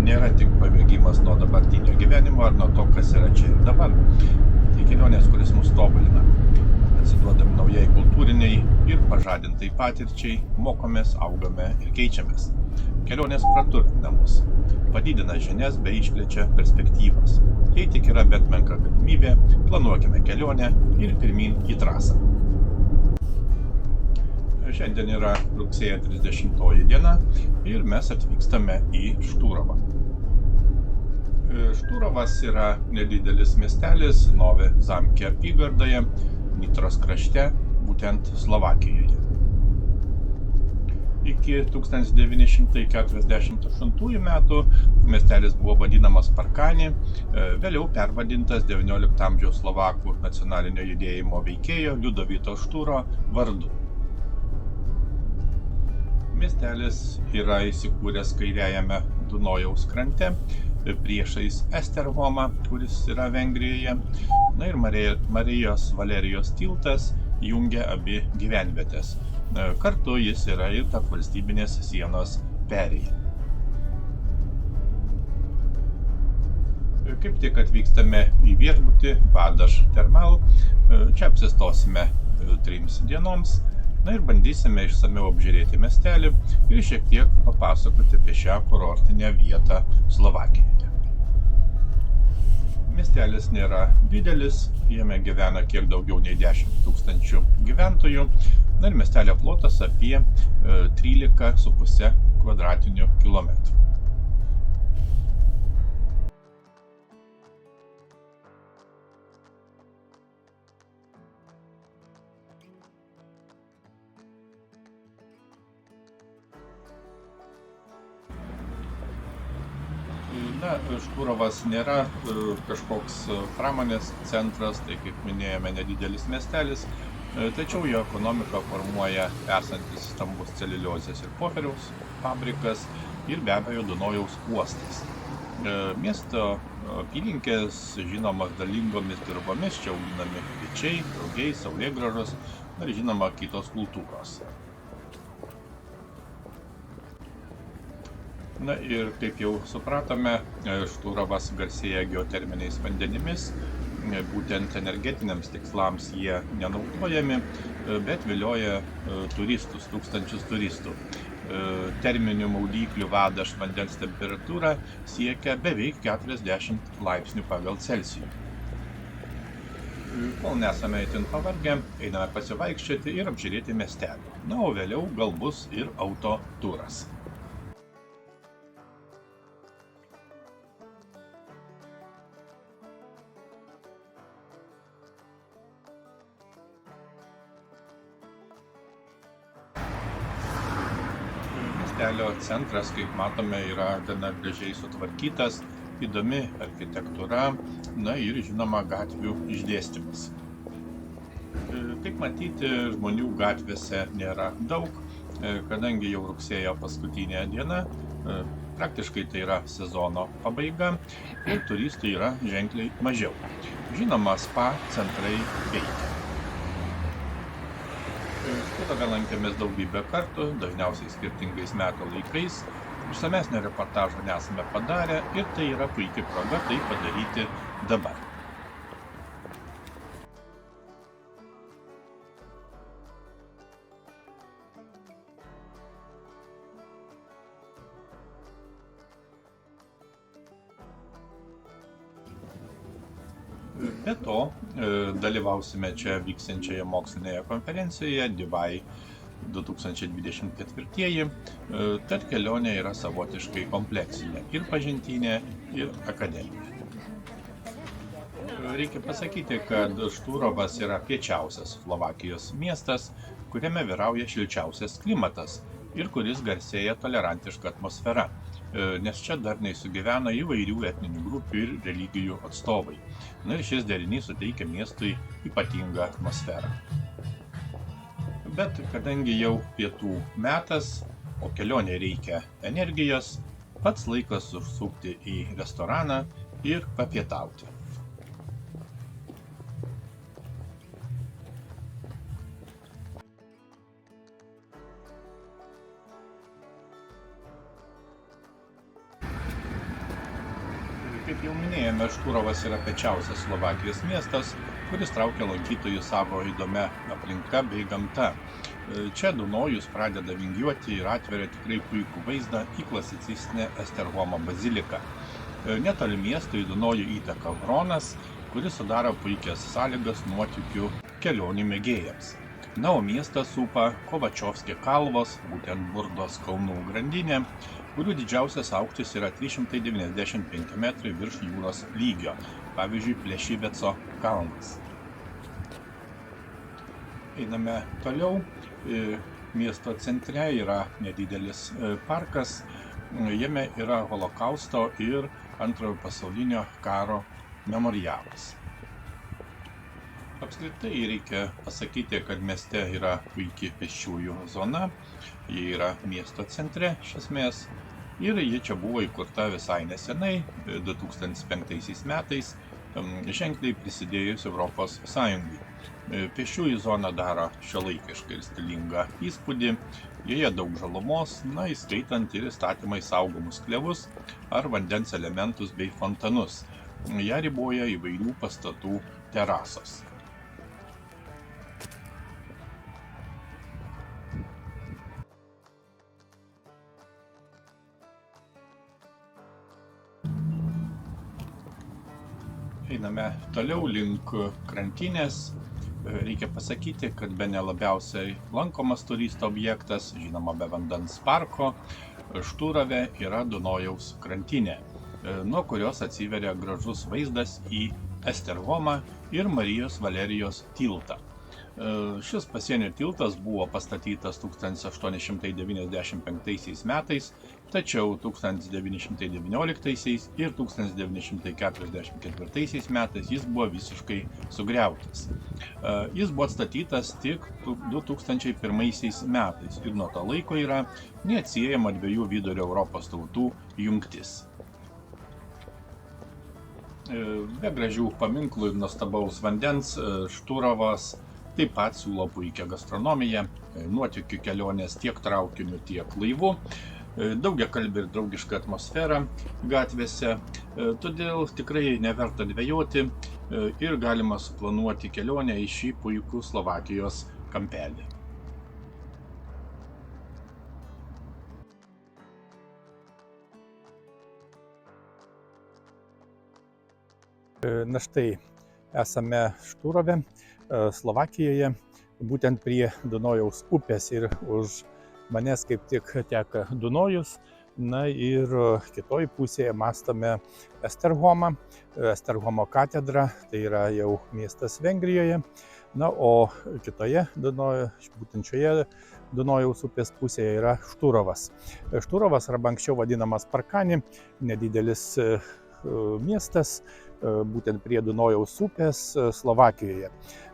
nėra tik pabėgimas nuo dabartinio gyvenimo ar nuo to, kas yra čia ir dabar. Tai kelionės, kuris mus tobulina. Atsiduodam naujai kultūriniai ir pažadintai patirčiai, mokomės, augame ir keičiamės. Kelionės praturtina mus, padidina žinias bei išplečia perspektyvas. Jei tik yra bent menka galimybė, planuokime kelionę ir pirmyn į trasą. Šiandien yra rugsėjo 30 diena ir mes atvykstame į Šturovą. Šturovas yra nedidelis miestelis Nove Zamke apygardoje, Nitros krašte, būtent Slovakijoje. Iki 1948 metų miestelis buvo vadinamas Parkani, vėliau pervadintas XIX amžiaus Slovakų nacionalinio judėjimo veikėjo Liudovito Šturo vardu. Miestelis yra įsikūręs kairiajame Dunojaus krante, priešais Esztergomą, kuris yra Vengrijoje. Na ir Marijos Valerijos tiltas jungia abi gyvenvietės. Kartu jis yra ir tarpvalstybinės sienos perėja. Kaip tik atvykstame į viešbutį Badaš Termal. Čia apsistosime 3 dienoms. Na ir bandysime išsamiau apžiūrėti miestelį ir šiek tiek papasakoti apie šią kurortinę vietą Slovakijoje. Miestelis nėra didelis, jame gyvena kiek daugiau nei 10 000 gyventojų. Na ir miestelio plotas apie 13,5 kvadratinių kilometrų. Na, Šturovas nėra kažkoks pramonės centras, tai kaip minėjome, nedidelis miestelis, tačiau jo ekonomiką formuoja esantis stambus celiuliozės ir popieriaus fabrikas ir be abejo Dunojaus uostas. Miesto apylinkės žinomas derlingomis dirvomis, čia auginami kviečiai, rugiai, saulėgrąžos ir žinoma kitos kultūros. Na ir kaip jau supratome, Šturovas garsėja geoterminiais vandenimis, būtent energetiniams tikslams jie nenaudojami, bet vilioja turistus, tūkstančius turistų. Terminių maudyklių Vadaš vandens temperatūra siekia beveik 40 laipsnių pagal Celsijų. Kol nesame itin pavargę, einame pasivaikščioti ir apžiūrėti miestelį. Na, o vėliau gal bus ir autoturas. Miestelio centras, kaip matome, yra gana gražiai sutvarkytas, įdomi architektūra, na ir žinoma gatvių išdėstymas. Kaip matyti, žmonių gatvėse nėra daug, kadangi jau rugsėjo paskutinė diena, praktiškai tai yra sezono pabaiga ir turistų yra ženkliai mažiau. Žinoma, spa centrai veikia. Šturovą lankėmės daugybę kartų, dažniausiai skirtingais metų laikais. Išsamesnio reportažo nesame padarę ir tai yra puikia proga tai padaryti dabar. Be to, dalyvausime čia vyksiančioje mokslinėje konferencijoje Divai 2024. Tad kelionė yra savotiškai kompleksinė ir pažintinė, ir akademinė. Reikia pasakyti, kad Šturovas yra piečiausias Slovakijos miestas, kuriame vyrauja šilčiausias klimatas ir kuris garsėja tolerantiška atmosfera, nes čia darniai sugyvena įvairių etninių grupių ir religijų atstovai. Na ir šis derinys suteikia miestui ypatingą atmosferą. Bet kadangi jau pietų metas, o kelionė reikia energijos, pats laikas užsukti į restoraną ir papietauti. Kaip jau minėjome, Šturovas yra piečiausias Slovakijos miestas, kuris traukia lankytojus savo įdomia aplinka bei gamta. Čia Dunojus pradeda vingiuoti ir atveria tikrai puikų vaizdą į klasicistinę Esztergomo baziliką. Netoli miesto į Dunojų įteka Hronas, kuris sudaro puikias sąlygas nuotykių kelionių mėgėjams. Na, o miestą supa Kovačiovskė kalvos, būtent Burdos kalnų grandinė, kurių didžiausias aukštis yra 395 metrai virš jūros lygio, pavyzdžiui, Plešyveco kalnas. Einame toliau. Miesto centre yra nedidelis parkas, jame yra Holokausto ir Antrojo pasaulinio karo memorialas. Apskritai reikia pasakyti, kad mieste yra puikiai pėsčiųjų zona, ji yra miesto centre iš esmės ir ji čia buvo įkurta visai nesenai, 2005 metais, ženkliai prisidėjus Europos Sąjungai. Pėsčiųjų zona daro šiuolaikišką ir stilingą įspūdį, joje daug žalumos, įskaitant ir įstatymai saugomus klevus ar vandens elementus bei fontanus. Ją riboja įvairių pastatų terasos. Einame toliau link krantinės. Reikia pasakyti, kad bene labiausiai lankomas turistų objektas, žinoma be vandens parko, Šturove yra Dunojaus krantinė, nuo kurios atsiveria gražus vaizdas į Esztergomą ir Marijos Valerijos tiltą. Šis pasienio tiltas buvo pastatytas 1895 metais, tačiau 1919 ir 1944 metais jis buvo visiškai sugriautas. Jis buvo atstatytas tik 2001 metais ir nuo to laiko yra neatsiejama dviejų Vidurio Europos tautų jungtis. Be gražių paminklų ir nuostabaus vandens Šturovas taip pat siūlo puikią gastronomiją, nuotykių kelionės tiek traukiniu, tiek laivu, daugiakalbį ir draugišką atmosferą gatvėse, todėl tikrai neverta dvejoti ir galima suplanuoti kelionę į šį puikų Slovakijos kampelį. Na štai, esame Šturove, Slovakijoje, būtent prie Dunojaus upės ir už manęs kaip tik teka Dunojus. Na ir kitoj pusėje mastome Esztergomą, Esztergomo katedra, tai yra jau miestas Vengrijoje. Na, o kitoje būtent šioje Dunojaus upės pusėje yra Šturovas. Šturovas arba anksčiau vadinamas Parkani, nedidelis miestas, būtent prie Dunojaus upės Slovakijoje.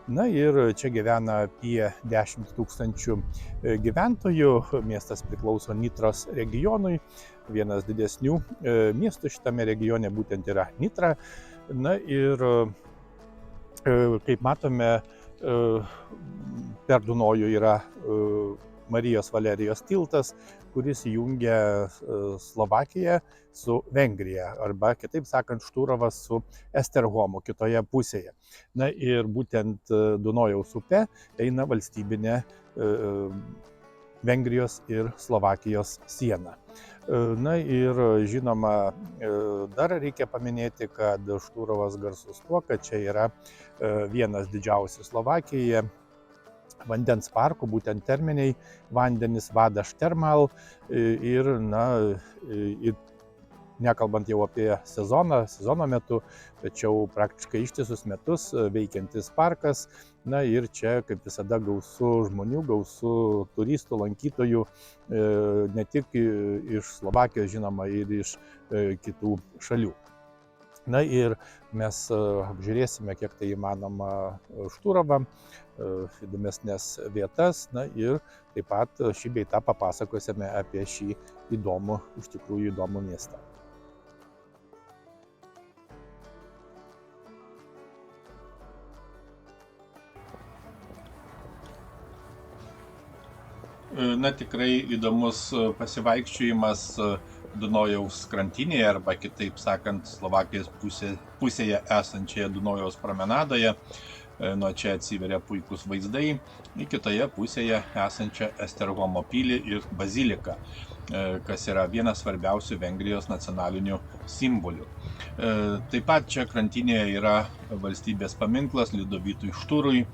Na ir čia gyvena apie 10 000 gyventojų, miestas priklauso Nitros regionui, vienas didesnių miestų šitame regione būtent yra Nitra. Na ir kaip matome, per Dunojų yra Marijos Valerijos tiltas, kuris jungia Slovakiją su Vengrija, arba kitaip sakant, Šturovas su Esztergomu kitoje pusėje. Na ir būtent Dunojaus upe eina valstybinė Vengrijos ir Slovakijos siena. Na ir žinoma, dar reikia paminėti, kad Šturovas garsus tuo, kad čia yra vienas didžiausių Slovakijoje vandens parkų, būtent terminiai vandenys Vadaš Termal ir, nekalbant jau apie sezono metu, tačiau praktiškai ištisus metus veikiantis parkas. Na ir čia, kaip visada, gausu žmonių, gausu turistų, lankytojų, ne tik iš Slovakijos, žinoma, ir iš kitų šalių. Na ir mes apžiūrėsime, kiek tai įmanoma Šturovą, įdomesnės vietas, na ir taip pat šį bei tą papasakosime apie šį iš tikrųjų įdomų miestą. Na, tikrai įdomus pasivaikščiojimas Dunojaus krantinėje, arba kitaip sakant, Slovakijos pusėje esančioje Dunojaus promenadoje. Nuo čia atsiveria puikus vaizdai į kitoje pusėje esančią Esztergomo pilį ir baziliką, kas yra vienas svarbiausių Vengrijos nacionalinių simbolių. Taip pat čia krantinėje yra valstybės paminklas Liudovitui Šturui,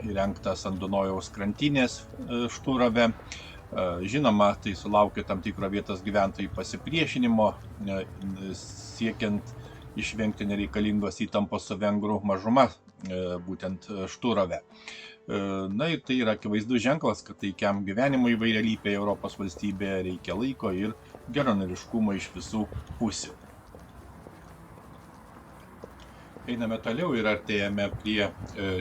įrengtas ant Dunojaus krantinės Šturove. Žinoma, tai sulaukė tam tikro vietos gyventojų pasipriešinimo, siekiant išvengti nereikalingos įtampos su vengrų mažuma, būtent Šturove. Na ir tai yra akivaizdus ženklas, kad taikiam gyvenimui įvairialypėje Europos valstybėje reikia laiko ir geranoriškumo iš visų pusių. Einame toliau ir artėjame prie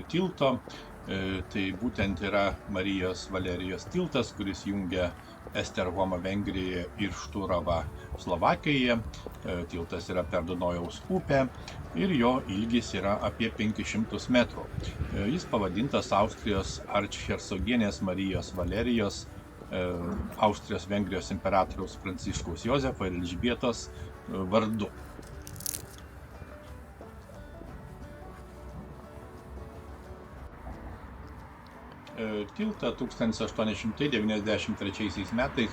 tilto. Tai būtent yra Marijos Valerijos tiltas, kuris jungia Esztergomą Vengrijoje ir Šturovą Slovakijoje. Tiltas yra per Dunojaus upę ir jo ilgis yra apie 500 metrų. Jis pavadintas Austrijos arčhercogienės Marijos Valerijos, Austrijos Vengrijos imperatoriaus Pranciškaus Jozefo ir Elžbietos vardu. Tiltą 1893 metais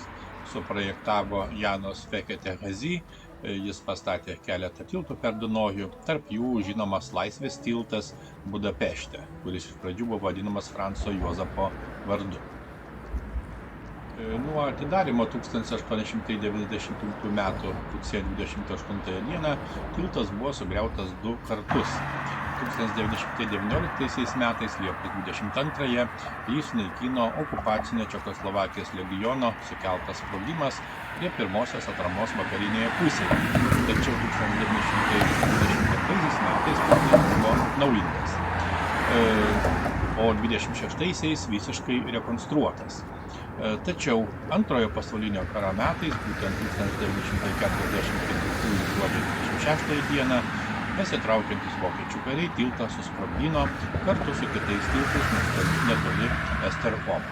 suprojektavo Janos Fekete-Hazy. Jis pastatė keletą tiltų per Dunojų, tarp jų žinomas Laisvės tiltas Budapešte, kuris iš pradžių buvo vadinamas Franco Juozapo vardu. Nuo atidarymo 1890 m. rugsėjo 28 d. tiltas buvo sugriautas 2 kartus. 1919 metais Liepos 22 jį sunaikino okupacinio Čekoslovakijos legiono sukeltas sprogimas prie pirmosios atramos vakarinėje pusėje. Tačiau 1924 metais tiltas buvo naujintas, o 26-aisiais visiškai rekonstruotas. Tačiau Antrojo pasaulinio karo metais, būtent 1945 gruodžio 26 dieną, besitraukiantys vokiečių kariai tiltą susprogdino kartu su kitais tiltais netoli Esztergomo.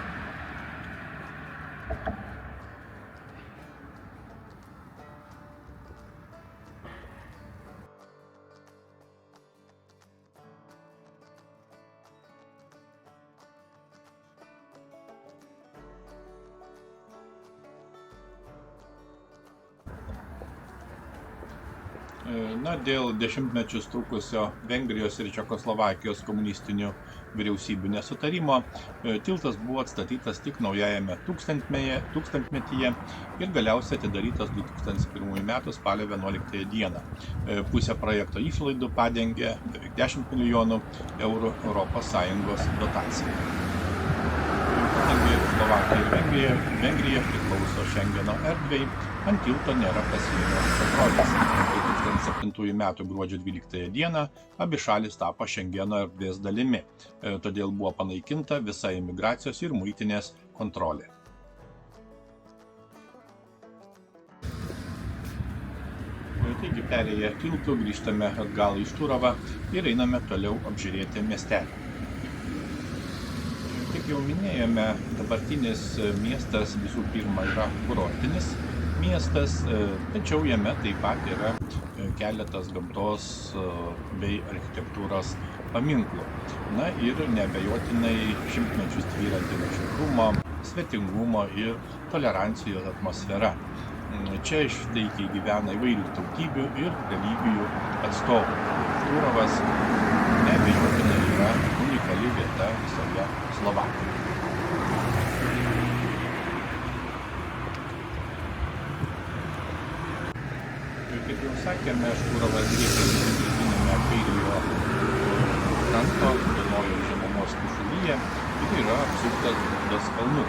Na, dėl dešimtmečius trukusio Vengrijos ir Čekoslovakijos komunistinių vyriausybių nesutarimo, tiltas buvo atstatytas tik naujajame tūkstantmetyje ir galiausiai atidarytas 2001 m. spalio 11 dieną. Pusę projekto išlaidų padengė beveik 10 milijonų eurų ES dotacija. Kadangi Slovakija ir Vengrija priklauso Šengeno erdvei, ant tilto nėra pasienio kontrolės. 2007 m. gruodžio 12 dieną abi šalys tapo Šengeno erdvės dalimi, todėl buvo panaikinta visa imigracijos ir muitinės kontrolė. Taigi perėję tiltų grįžtame atgal į Šturovą ir einame toliau apžiūrėti miestelį. Kaip jau minėjome, dabartinis miestas visų pirma yra kurortinis miestas, tačiau jame taip pat yra keletas gamtos bei architektūros paminklų. Na ir neabejotinai šimtmečius tvyranti nuoširdumo, svetingumo ir tolerancijos atmosfera. Čia ištaikiai gyvena įvairių tautybių ir religijų atstovų. Šturovas neabejotinai yra unikali vieta visoje Slovakijoje. Kaip jau sakėme, Šturovas driekiasi rytiniame kairiojo kranto Dunojaus žemumos kyšulyje ir yra apsuptas Budos kalnų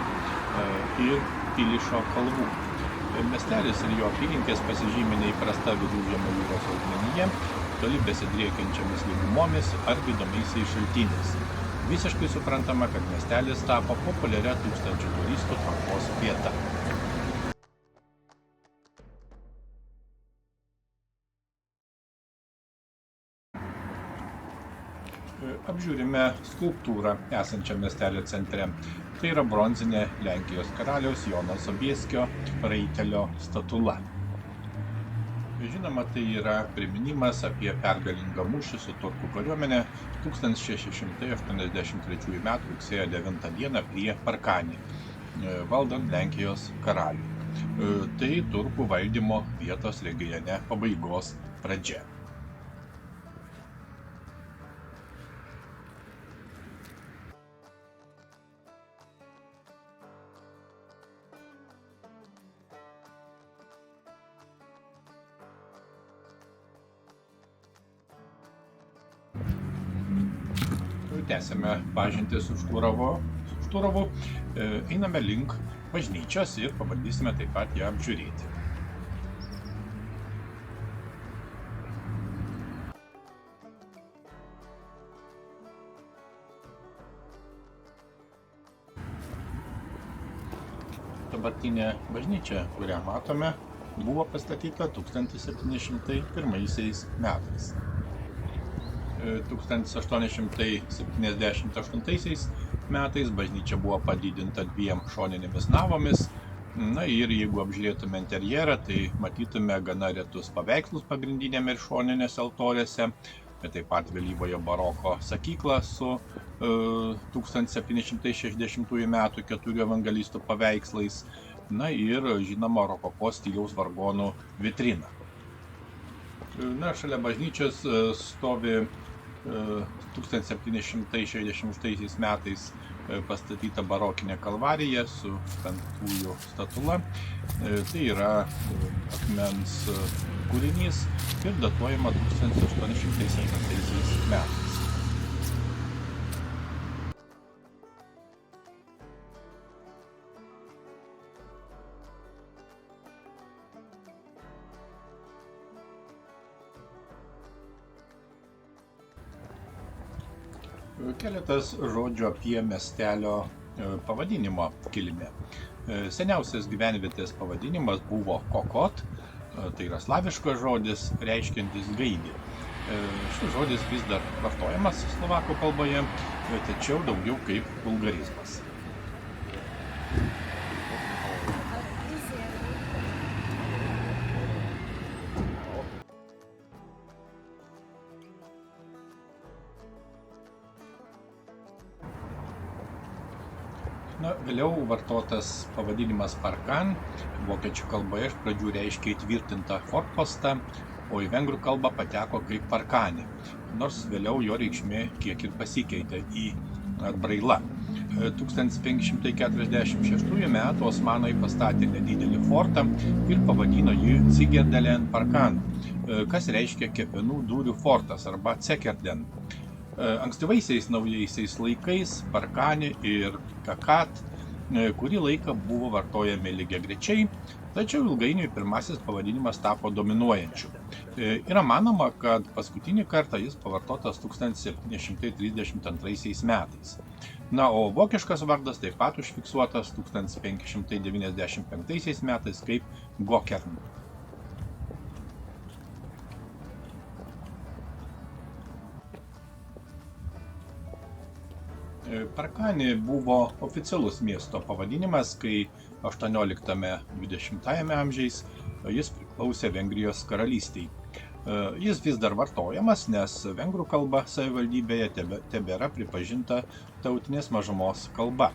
ir Pilišo kalvų. Miestelis ir jo apylinkės pasižymi neįprasta Viduržemio jūros augmenija, toli besidriekiančiamis lygumomis ar įdomiaisiais šaltiniais. Visiškai suprantama, kad miestelis tapo populiaria tūkstančių turistų traukos vieta. Apžiūrime skulptūrą esančią miestelio centre. Tai yra bronzinė Lenkijos karaliaus Jono Sobieskio raitelio statula. Žinoma, tai yra priminimas apie pergalingą mūšį su turkų kariuomenė 1683 m. rugsėjo 9 d. prie Parkanį, valdant Lenkijos karalių. Tai turkų valdymo vietos regione pabaigos pradžia. Tęsime pažintį su Šturovu, einame link bažnyčios ir pabandysime taip pat ją apžiūrėti. Dabartinė bažnyčia, kurią matome, buvo pastatyta 1701 metais. 1878 metais bažnyčia buvo padidinta 2 šoninėmis navomis. Na ir jeigu apžiūrėtume interjerą, tai matytume gana retus paveikslus pagrindinėme ir šoninėse altoriuose, bet taip pat vėlyvojo baroko sakyklą su 1760 metų 4 evangelistų paveikslais, na ir žinoma rokoko stiliaus vargonų vitrina. Na, šalia bažnyčios stovi 1768 metais pastatyta barokinė kalvarija su šventųjų statula. Tai yra akmens kūrinys ir datuojama 1807 metais. Keletas žodžių apie miestelio pavadinimo kilmę. Seniausias gyvenvietės pavadinimas buvo Kokot, tai yra slaviškas žodis, reiškiantis gaidį. Šis žodis vis dar vartojamas slovakų kalboje, tačiau daugiau kaip vulgarizmas. Na, vėliau vartotas pavadinimas Parkan vokiečių kalboje iš pradžių reiškia įtvirtintą fortpostą, o į vengrų kalbą pateko kaip Parkanį, nors vėliau jo reikšmė kiek ir pasikeitė į Braila. 1546 m. osmanai pastatė nedidelį fortą ir pavadino jį Cigerdelen Parkan, kas reiškia kepenų dūrių fortas arba Cekerden. Ankstyvaisiais naujaisiais laikais Parkanį ir Kakat kurį laiką buvo vartojami lygiagrečiai, tačiau ilgainiui pirmasis pavadinimas tapo dominuojančiu. Yra manoma, kad paskutinį kartą jis pavartotas 1732 metais. Na, o vokiškas vardas taip pat užfiksuotas 1595 metais kaip Gokern. Parkanį buvo oficialus miesto pavadinimas, kai 18–20 amžiais jis priklausė Vengrijos karalystei. Jis vis dar vartojamas, nes vengrų kalba savivaldybėje tebėra pripažinta tautinės mažumos kalba.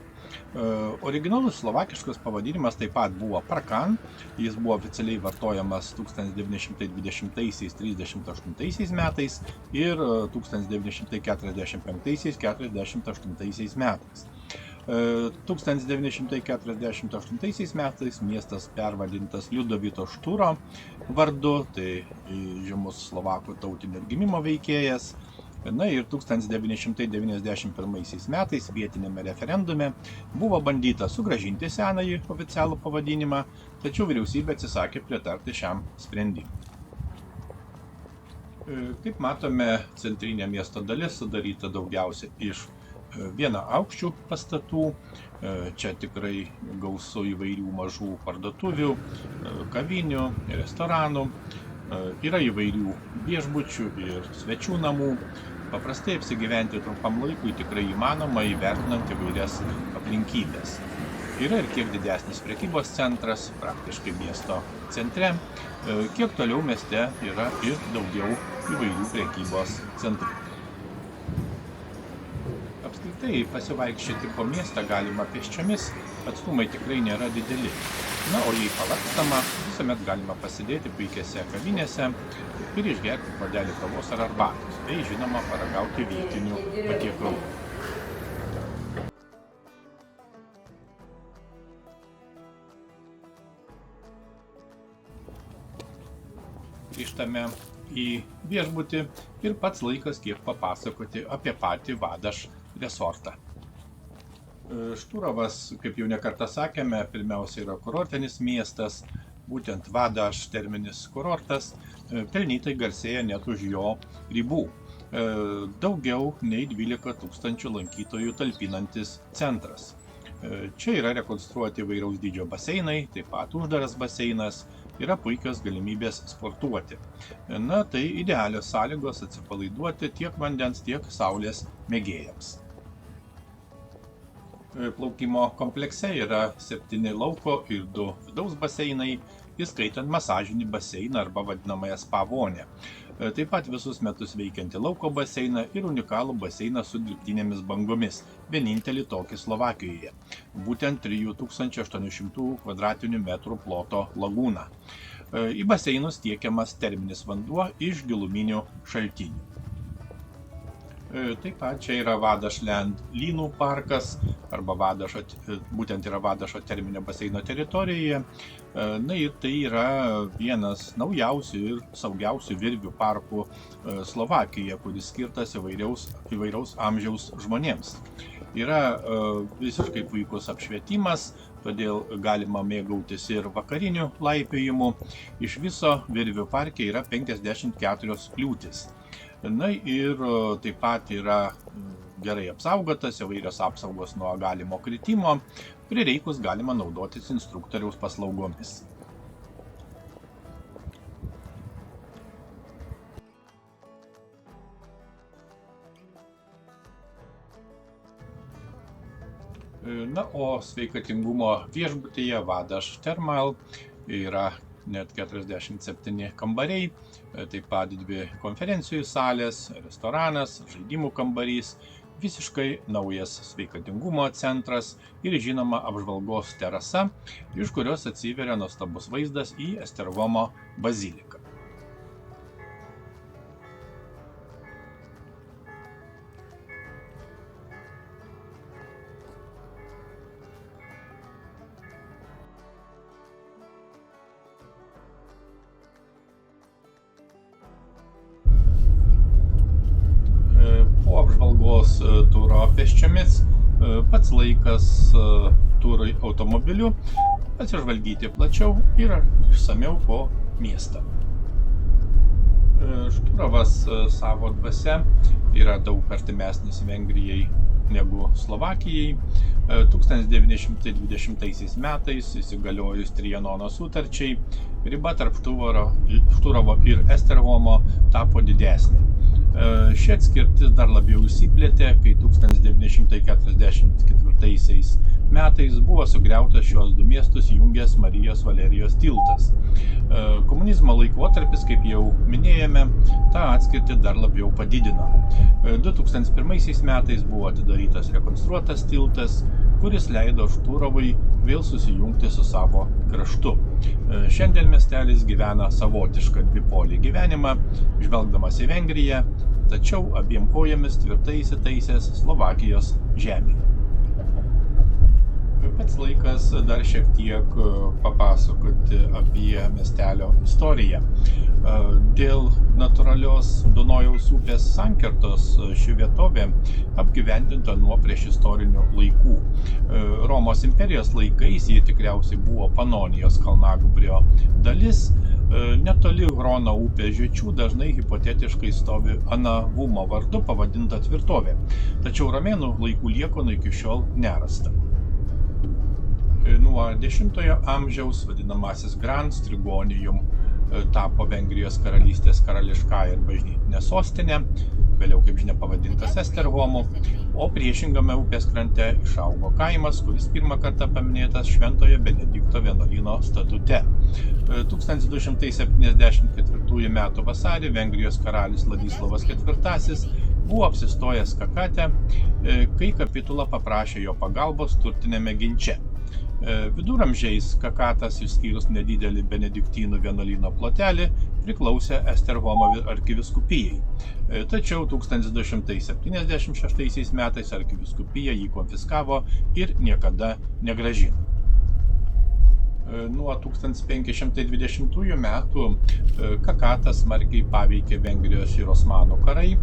Originalus slovakiškas pavadinimas taip pat buvo Parkan, jis buvo oficialiai vartojamas 1920–38 metais ir 1945–48 metais. 1948 metais miestas pervadintas Liudovito Šturo vardu, tai žymus slovakų tautinio atgimimo veikėjas. Na ir 1991 metais vietiniame referendume buvo bandyta sugrąžinti senąjį oficialų pavadinimą, tačiau vyriausybė atsisakė pritarti šiam sprendimui. Kaip matome, centrinė miesto dalis sudaryta daugiausia iš vienaaukščių pastatų. Čia tikrai gausu įvairių mažų parduotuvių, kavinių, restoranų. Yra įvairių viešbučių ir svečių namų. Paprastai apsigyventi trumpam laikui tikrai įmanoma įvertinant įvairias aplinkybės. Yra ir kiek didesnis prekybos centras, praktiškai miesto centre, kiek toliau mieste yra ir daugiau įvairių prekybos centrų. Apskritai pasivaikščioti po miestą galima pėsčiomis, atstumai tikrai nėra dideli. Na, o jei palakstama, visuomet galima pasidėti puikiose kavinėse ir išgerti puodelį kavos ar arbatos, bei žinoma paragauti vietinių patiekalų. Grįžtame į viešbutį ir pats laikas kiek papasakoti apie patį Vadaš resortą. Šturovas, kaip jau nekartą sakėme, pirmiausia yra kurortinis miestas, būtent Vadaš terminis kurortas, pelnytai garsėja net už jo ribų. Daugiau nei 12 000 lankytojų talpinantis centras. Čia yra rekonstruoti įvairaus dydžio baseinai, taip pat uždaras baseinas, yra puikios galimybės sportuoti. Na, tai idealios sąlygos atsipalaiduoti tiek vandens, tiek saulės mėgėjams. Plaukimo komplekse yra 7 lauko ir 2 vidaus baseinai, įskaitant masažinį baseiną arba vadinamąją spa vonę. Taip pat visus metus veikianti lauko baseiną ir unikalų baseiną su dirbtinėmis bangomis, vienintelį tokį Slovakijoje, būtent 3800 kvadratinių metrų ploto lagūną. Į baseinus tiekiamas terminis vanduo iš giluminių šaltinių. Taip pat čia yra Vadašland lynų parkas, arba būtent yra Vadašo terminio baseino teritorijoje. Na ir tai yra vienas naujausių ir saugiausių virvių parkų Slovakijoje, kuris skirtas įvairaus amžiaus žmonėms. Yra visiškai puikus apšvietimas, todėl galima mėgautis ir vakariniu laipiojimu. Iš viso virvių parke yra 54 kliūtis. Na ir taip pat yra gerai apsaugotas, įvairios apsaugos nuo galimo kritimo, prireikus galima naudotis instruktoriaus paslaugomis. Na, o sveikatingumo viešbutyje Vadaš Thermal yra net 47 kambariai, taip pat 2 konferencijų salės, restoranas, žaidimų kambarys, visiškai naujas sveikatingumo centras ir žinoma apžvalgos terasa, iš kurios atsiveria nuostabus vaizdas į Estergomo baziliką. Apžvalgos turo pėsčiomis, pats laikas turui automobiliu pasižvalgyti plačiau ir išsamiau po miestą. Šturovas savo dvasia yra daug artimesnis Vengrijai negu Slovakijai. 1920 metais įsigaliojus Trianono sutarčiai, riba tarp Šturovo ir Estergomo tapo didesnė. Ši atskirtis dar labiau išsiplėtė, kai 1944 metais buvo sugriautas šios 2 miestus jungęs Marijos Valerijos tiltas. Komunizmo laikotarpis, kaip jau minėjome, tą atskirtį dar labiau padidino. 2001 metais buvo atidarytas rekonstruotas tiltas, kuris leido Šturovui vėl susijungti su savo kraštu. Šiandien miestelis gyvena savotišką dvipolį gyvenimą, žvelgdamas į Vengriją, tačiau abiem kojomis tvirtai įsitaisęs Slovakijos žemėje. Pats laikas dar šiek tiek papasakoti apie miestelio istoriją. Dėl natūralios Dunojaus upės sankirtos ši vietovė apgyvendinta nuo priešistorinių laikų. Romos imperijos laikais jie tikriausiai buvo Panonijos kalnagūbrio dalis. Netoli Hrono upės žiočių dažnai hipotetiškai stovi Anavumo vardu pavadinta tvirtovė, tačiau romėnų laikų liekonų iki šiol nerasta. Nuo X amžiaus vadinamasis Grand Strigonijum tapo Vengrijos karalystės karališkąja ir bažnytinė sostinė. vėliau kaip žinia pavadintas Esterhomu, o priešingame upės krante išaugo kaimas, kuris pirmą kartą paminėtas Šventojo Benedikto vienuolyno statute. 1274 m. vasarį Vengrijos karalius Vladislavas IV buvo apsistojęs Kakate, kai kapitula paprašė jo pagalbos turtinėme ginče. Viduramžiais Kakatas, išskyrus nedidelį benediktynų vienuolyno plotelį, priklausė Esterhomo arkivyskupijai. Tačiau 1276 metais arkivyskupija jį konfiskavo ir niekada negrąžino. Nuo 1520 metų Kakatą smarkiai paveikė Vengrijos ir Osmanų karai.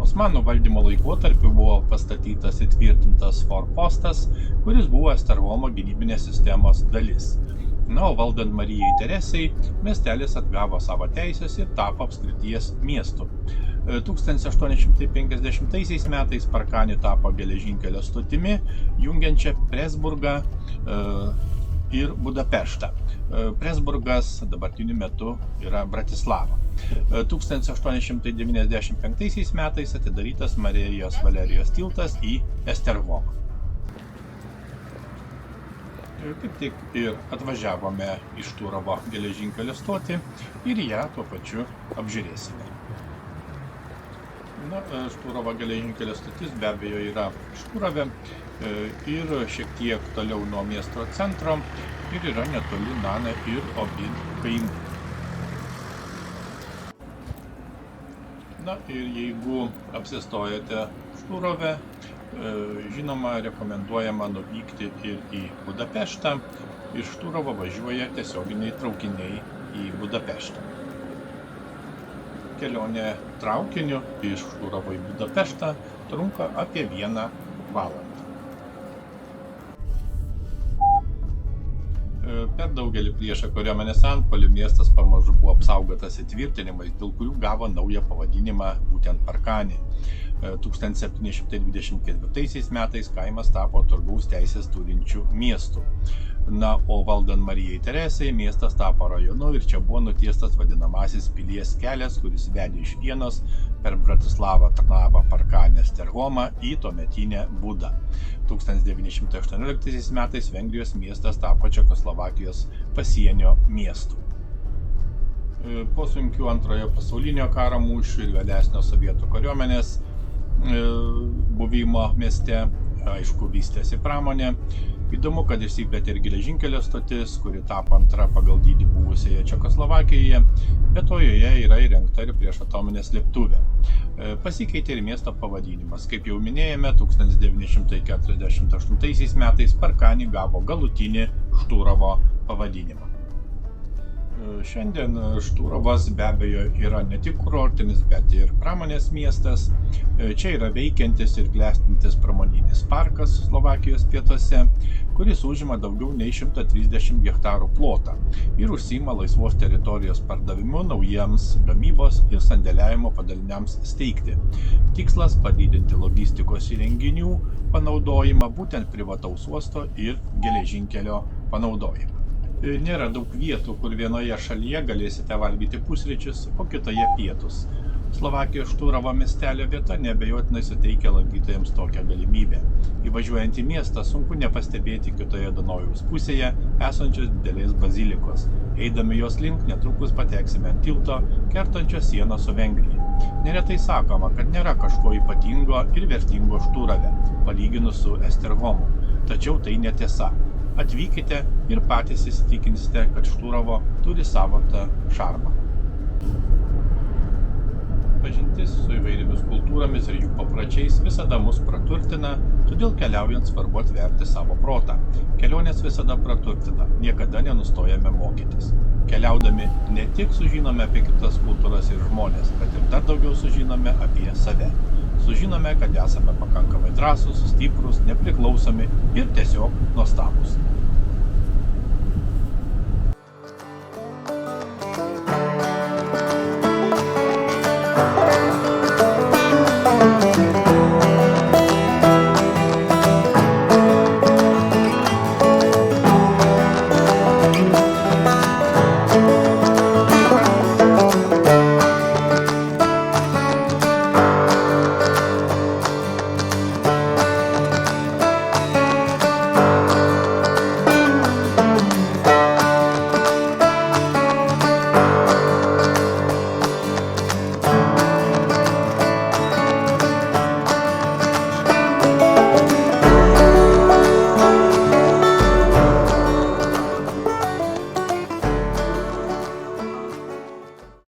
Osmanų valdymo laikotarpiu buvo pastatytas įtvirtintas forpostas, kuris buvo Esterhomo gynybinės sistemos dalis. O valdant Marijai Teresei, miestelis atgavo savo teisės ir tapo apskrities miestu. 1850 metais Parkanė tapo geležinkelio stotimi, jungiančia Presburgą ir Budapeštą. Presburgas dabartiniu metu yra Bratislava. 1895 metais atidarytas Marijos Valerijos tiltas į Esterhomą. Kaip tik ir atvažiavome iš Šturovo geležinkelio stotį ir ją tuo pačiu apžiūrėsime. Šturovo geležinkelio stotis be abejo yra Šturove ir šiek tiek toliau nuo miesto centro ir yra netoli Nane ir Obin kaimų. Ir jeigu apsistojate Šturove, žinoma, rekomenduojama nuvykti ir į Budapeštą. Iš Šturovo važiuoja tiesioginiai traukiniai į Budapeštą. Kelionė traukiniu iš Šturovo į Budapeštą trunka apie 1 valandą. Per daugelį priešo kariuomenės antpuolių miestas pamažu buvo apsaugotas įtvirtinimais, dėl kurių gavo naują pavadinimą būtent Parkanė. 1724 metais kaimas tapo turgaus teisės turinčių miestų. O valdant Marijai Teresei miestas tapo rajonu ir čia buvo nutiestas vadinamasis pilies kelias, kuris vedė iš Vienos per Bratislavą, Trnavą, Parkanę, Esterhomą į tuometinę Budą. 1918 metais Vengrijos miestas tapo Čekoslovakijos pasienio miestu. Po sunkių Antrojo pasaulinio karo mūšių ir vėlesnio sovietų kariuomenės buvimo mieste, aišku, vystėsi pramonė. Įdomu, kad išsiplėtė ir geležinkelio stotis, kuri tapo antra pagal dydį buvusioje Čekoslovakijoje, bet to joje yra įrengta ir priešatominė slėptuvė. Pasikeitė ir miesto pavadinimas. Kaip jau minėjome, 1948 metais Parkanė gavo galutinį Šturovo pavadinimą. Šiandien Šturovas be abejo yra ne tik kurortinis, bet ir pramonės miestas. Čia yra veikiantis ir klestintis pramoninis parkas Slovakijos pietuose, kuris užima daugiau nei 130 hektarų plotą ir užsiima laisvos teritorijos pardavimu naujiems gamybos ir sandėliavimo padaliniams steigti. Tikslas – padidinti logistikos įrenginių panaudojimą, būtent privataus uosto ir geležinkelio panaudojimą. Nėra daug vietų, kur vienoje šalyje galėsite valgyti pusryčius, o kitoje pietus. Slovakijos Šturovo miestelio vieta neabejotinai suteikia lankytojams tokią galimybę. Įvažiuojant į miestą sunku nepastebėti kitoje Dunojaus pusėje esančios didelės bazilikos. Eidami jos link netrukus pateksime ant tilto, kertančio sieną su Vengrija. Neretai sakoma, kad nėra kažko ypatingo ir vertingo Šturove, palyginus su Esterhomu. Tačiau tai netiesa. Atvykite ir patys įsitikinsite, kad Šturovo turi savitą šarmą. Pažintis su įvairiomis kultūromis ir jų papročiais visada mus praturtina, todėl keliaujant svarbu atverti savo protą. Kelionės visada praturtina, niekada nenustojame mokytis. Keliaudami ne tik sužinome apie kitas kultūras ir žmonės, bet ir dar daugiau sužinome apie save. Sužinome, kad esame pakankamai drąsūs, stiprūs, nepriklausomi ir tiesiog nuostabūs.